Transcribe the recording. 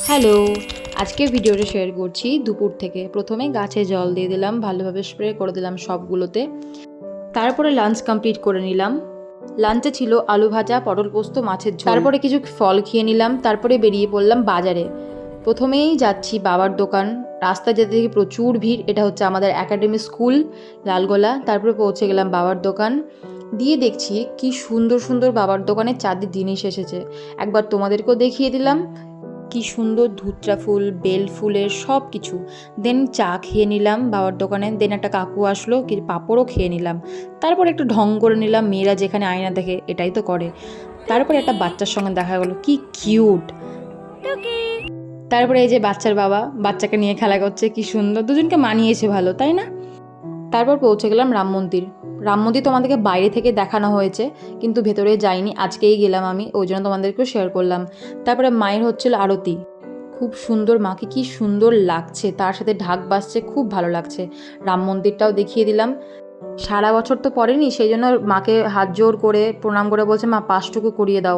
Hello, আজকের ভিডিওটা share করছি দুপুর থেকে। প্রথমে গাছে জল দিয়ে দিলাম, ভালোভাবে স্প্রে করে দিলাম সবগুলোতে। তারপরে লাঞ্চ কমপ্লিট করে নিলাম। লাঞ্চে ছিল আলু ভাজা, পটল পোস্ত, মাছের ঝোল। তারপরে কিছু ফল খেয়ে নিলাম, তারপরে বেরিয়ে পড়লাম বাজারে। প্রথমেই যাচ্ছি বাবার দোকান। রাস্তায় যেতে দেখি প্রচুর ভিড়। এটা হচ্ছে আমাদের একাডেমি স্কুল, লালগোলা। তারপরে পৌঁছে গেলাম বাবার দোকান। দিয়ে দেখছি কি সুন্দর সুন্দর বাবার দোকানে চাঁদের জিনিস এসেছে। একবার তোমাদেরকেও দেখিয়ে দিলাম। কি সুন্দর ধুতরা ফুল, বেল ফুলের সব কিছু। দেন চা খেয়ে নিলাম বাবার দোকানে। দেন একটা কাকু আসলো, কি পাঁপড়ও খেয়ে নিলাম। তারপর একটু ঢং করে নিলাম, মেয়েরা যেখানে আয়না দেখে এটাই তো করে। তারপরে একটা বাচ্চার সঙ্গে দেখা গেলো, কি কিউট। তারপরে এই যে বাচ্চার বাবা বাচ্চাকে নিয়ে খেলা করছে, কি সুন্দর, দুজনকে মানিয়েছে ভালো, তাই না? তারপর পৌঁছে গেলাম রাম মন্দির। রাম মন্দির তোমাদেরকে বাইরে থেকে দেখানো হয়েছে, কিন্তু ভেতরে যাইনি, আজকেই গেলাম আমি, ওই জন্য তোমাদেরকেও শেয়ার করলাম। তারপরে মায়ের হচ্ছিল আরতি, খুব সুন্দর, মাকে কি সুন্দর লাগছে, তার সাথে ঢাক বাজছে, খুব ভালো লাগছে। রাম মন্দিরটাও দেখিয়ে দিলাম। সারা বছর তো পড়েনি, সেই জন্য মাকে হাত জোর করে প্রণাম করে বলছে, মা পাঁচটুকু করিয়ে দাও।